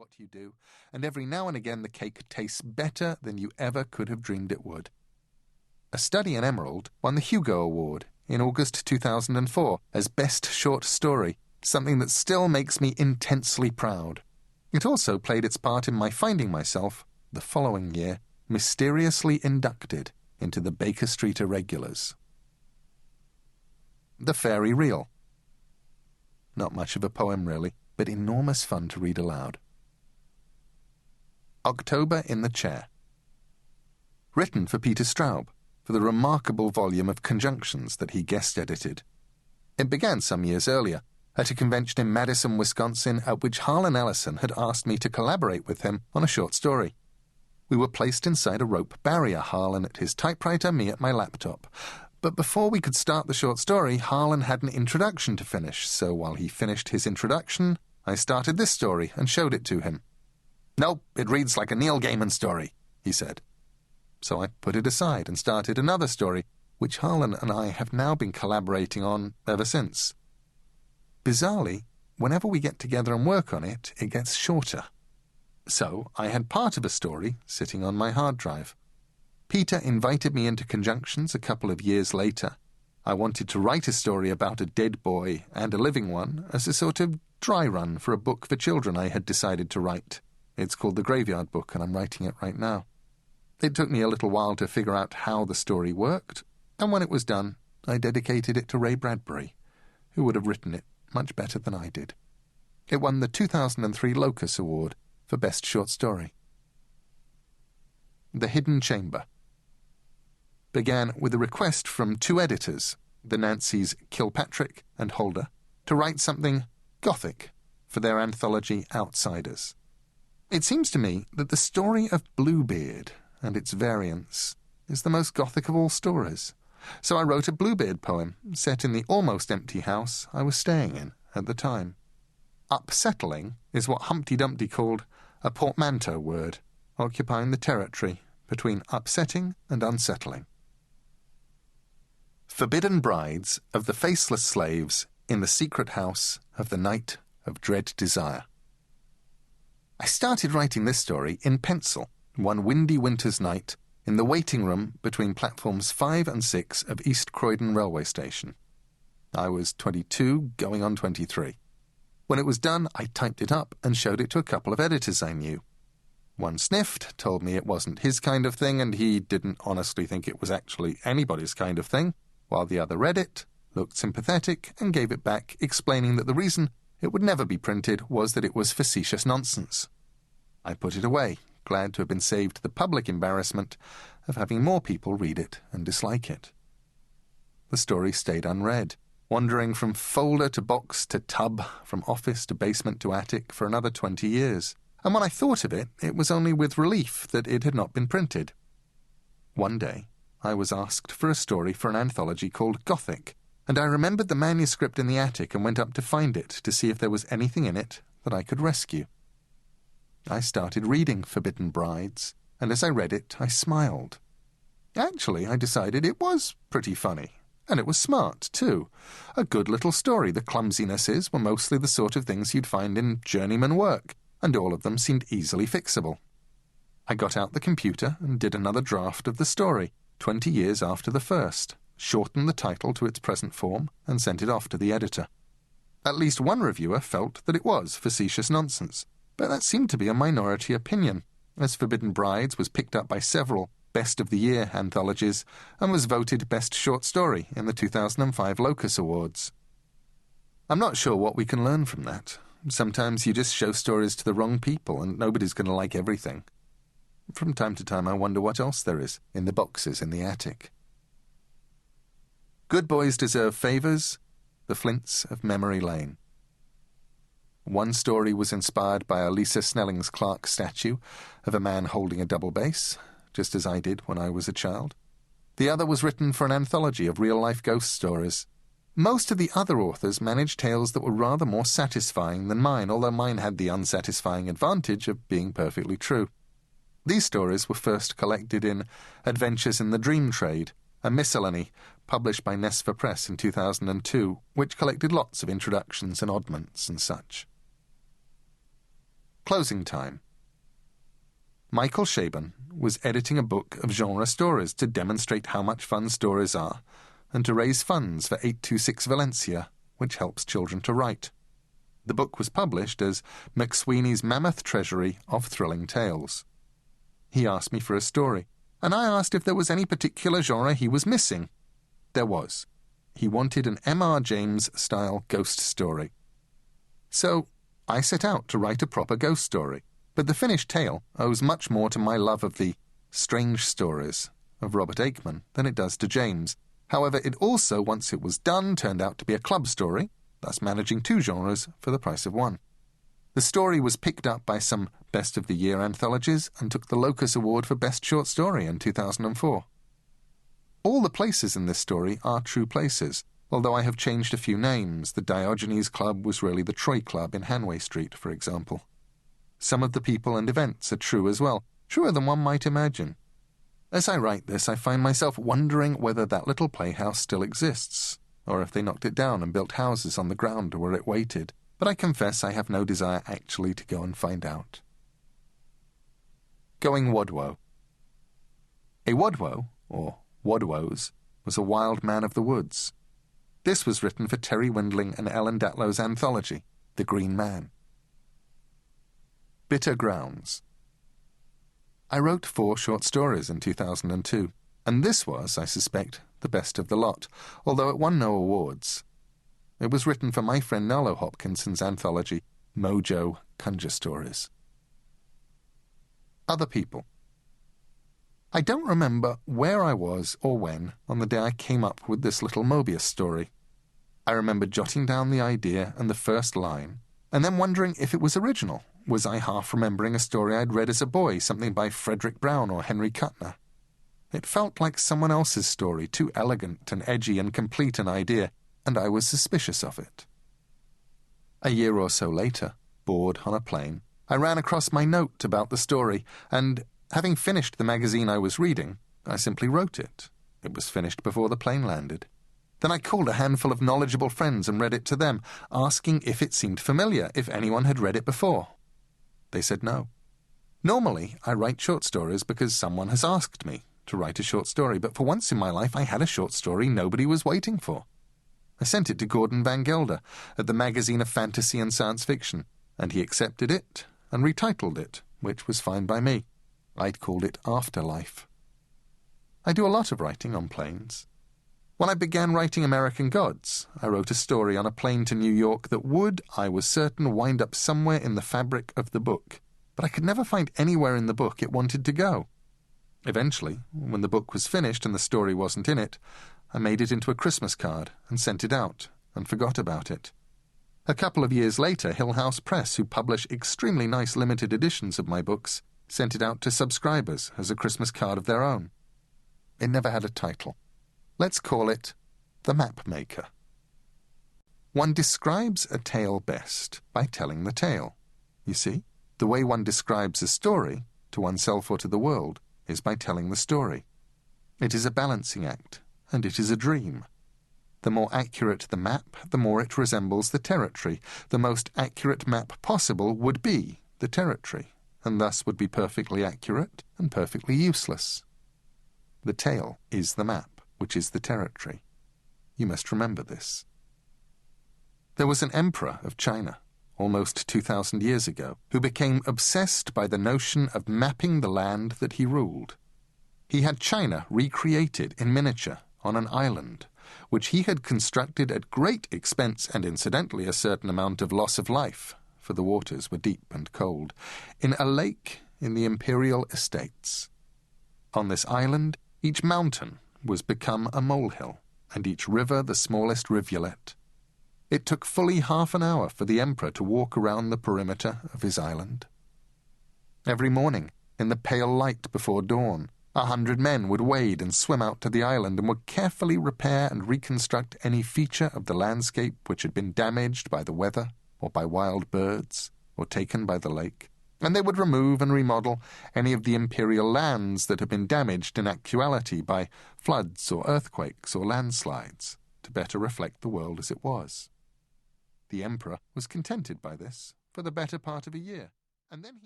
what you do, and every now and again the cake tastes better than you ever could have dreamed it would. A Study in Emerald won the Hugo Award in August 2004 as Best Short Story, something that still makes me intensely proud. It also played its part in my finding myself, the following year, mysteriously inducted into the Baker Street Irregulars. The Fairy Reel. Not much of a poem, really, but enormous fun to read aloud. October in the Chair. Written for Peter Straub, for the remarkable volume of conjunctions that he guest-edited. It began some years earlier, at a convention in Madison, Wisconsin, at which Harlan Ellison had asked me to collaborate with him on a short story. We were placed inside a rope barrier, Harlan at his typewriter, me at my laptop. But before we could start the short story, Harlan had an introduction to finish, so while he finished his introduction, I started this story and showed it to him. "Nope, it reads like a Neil Gaiman story," he said. So I put it aside and started another story, which Harlan and I have now been collaborating on ever since. Bizarrely, whenever we get together and work on it, it gets shorter. So I had part of a story sitting on my hard drive. Peter invited me into Conjunctions a couple of years later. I wanted to write a story about a dead boy and a living one as a sort of dry run for a book for children I had decided to write. It's called The Graveyard Book, and I'm writing it right now. It took me a little while to figure out how the story worked, and when it was done, I dedicated it to Ray Bradbury, who would have written it much better than I did. It won the 2003 Locus Award for Best Short Story. The Hidden Chamber. Began with a request from two editors, the Nancys Kilpatrick and Holder, to write something Gothic for their anthology Outsiders. It seems to me that the story of Bluebeard and its variants is the most Gothic of all stories. So I wrote a Bluebeard poem set in the almost empty house I was staying in at the time. Upsettling is what Humpty Dumpty called a portmanteau word, occupying the territory between upsetting and unsettling. Forbidden Brides of the Faceless Slaves in the Secret House of the Night of Dread Desire. I started writing this story in pencil one windy winter's night in the waiting room between platforms 5 and 6 of East Croydon railway station. I was 22, going on 23. When it was done, I typed it up and showed it to a couple of editors I knew. One sniffed, told me it wasn't his kind of thing, and he didn't honestly think it was actually anybody's kind of thing, while the other read it, looked sympathetic, and gave it back, explaining that the reason it would never be printed was that it was facetious nonsense. I put it away, glad to have been saved the public embarrassment of having more people read it and dislike it. The story stayed unread, wandering from folder to box to tub, from office to basement to attic for another 20 years, and when I thought of it, it was only with relief that it had not been printed. One day, I was asked for a story for an anthology called Gothic, and I remembered the manuscript in the attic and went up to find it to see if there was anything in it that I could rescue. I started reading Forbidden Brides, and as I read it, I smiled. Actually, I decided it was pretty funny, and it was smart, too. A good little story. The clumsinesses were mostly the sort of things you'd find in journeyman work, and all of them seemed easily fixable. I got out the computer and did another draft of the story, 20 years after the first, shortened the title to its present form, and sent it off to the editor. At least one reviewer felt that it was facetious nonsense, but that seemed to be a minority opinion, as Forbidden Brides was picked up by several Best of the Year anthologies and was voted Best Short Story in the 2005 Locus Awards. I'm not sure what we can learn from that. Sometimes you just show stories to the wrong people and nobody's going to like everything. From time to time I wonder what else there is in the boxes in the attic. Good Boys Deserve Favours, The Flints of Memory Lane. One story was inspired by a Lisa Snelling's Clark statue of a man holding a double bass, just as I did when I was a child. The other was written for an anthology of real-life ghost stories. Most of the other authors managed tales that were rather more satisfying than mine, although mine had the unsatisfying advantage of being perfectly true. These stories were first collected in Adventures in the Dream Trade, a miscellany published by Nesfa Press in 2002, which collected lots of introductions and oddments and such. Closing time. Michael Chabon was editing a book of genre stories to demonstrate how much fun stories are and to raise funds for 826 Valencia, which helps children to write. The book was published as McSweeney's Mammoth Treasury of Thrilling Tales. He asked me for a story, and I asked if there was any particular genre he was missing. There was. He wanted an M.R. James-style ghost story. So I set out to write a proper ghost story, but the finished tale owes much more to my love of the strange stories of Robert Aikman than it does to James. However, it also, once it was done, turned out to be a club story, thus managing two genres for the price of one. The story was picked up by some Best of the Year anthologies and took the Locus Award for Best Short Story in 2004. All the places in this story are true places, although I have changed a few names. The Diogenes Club was really the Troy Club in Hanway Street, for example. Some of the people and events are true as well, truer than one might imagine. As I write this, I find myself wondering whether that little playhouse still exists, or if they knocked it down and built houses on the ground where it waited, but I confess I have no desire actually to go and find out. Going Wodwo. A Wodwo, or Wodwos, was a wild man of the woods. This was written for Terry Windling and Ellen Datlow's anthology, The Green Man. Bitter Grounds. I wrote 4 short stories in 2002, and this was, I suspect, the best of the lot, although it won no awards. It was written for my friend Nalo Hopkinson's anthology, Mojo Conjure Stories. Other people. I don't remember where I was or when on the day I came up with this little Mobius story. I remember jotting down the idea and the first line, and then wondering if it was original. Was I half remembering a story I'd read as a boy, something by Frederick Brown or Henry Kuttner? It felt like someone else's story, too elegant and edgy and complete an idea, and I was suspicious of it. A year or so later, bored on a plane, I ran across my note about the story, and, having finished the magazine I was reading, I simply wrote it. It was finished before the plane landed. Then I called a handful of knowledgeable friends and read it to them, asking if it seemed familiar, if anyone had read it before. They said no. Normally, I write short stories because someone has asked me to write a short story, but for once in my life I had a short story nobody was waiting for. I sent it to Gordon Van Gelder at the Magazine of Fantasy and Science Fiction, and he accepted it and retitled it, which was fine by me. I'd called it Afterlife. I do a lot of writing on planes. When I began writing American Gods, I wrote a story on a plane to New York that would, I was certain, wind up somewhere in the fabric of the book, but I could never find anywhere in the book it wanted to go. Eventually, when the book was finished and the story wasn't in it, I made it into a Christmas card and sent it out and forgot about it. A couple of years later, Hill House Press, who publish extremely nice limited editions of my books, sent it out to subscribers as a Christmas card of their own. It never had a title. Let's call it The Map Maker. One describes a tale best by telling the tale. You see, the way one describes a story, to oneself or to the world, is by telling the story. It is a balancing act, and it is a dream. The more accurate the map, the more it resembles the territory. The most accurate map possible would be the territory, and thus would be perfectly accurate and perfectly useless. The tale is the map, which is the territory. You must remember this. There was an emperor of China, almost 2,000 years ago, who became obsessed by the notion of mapping the land that he ruled. He had China recreated in miniature on an island, which he had constructed at great expense and incidentally a certain amount of loss of life, for the waters were deep and cold, in a lake in the imperial estates. On this island, each mountain was become a molehill, and each river the smallest rivulet. It took fully half an hour for the emperor to walk around the perimeter of his island. Every morning, in the pale light before dawn, 100 men would wade and swim out to the island and would carefully repair and reconstruct any feature of the landscape which had been damaged by the weather, or by wild birds, or taken by the lake, and they would remove and remodel any of the imperial lands that had been damaged in actuality by floods or earthquakes or landslides, to better reflect the world as it was. The emperor was contented by this for the better part of a year. and then he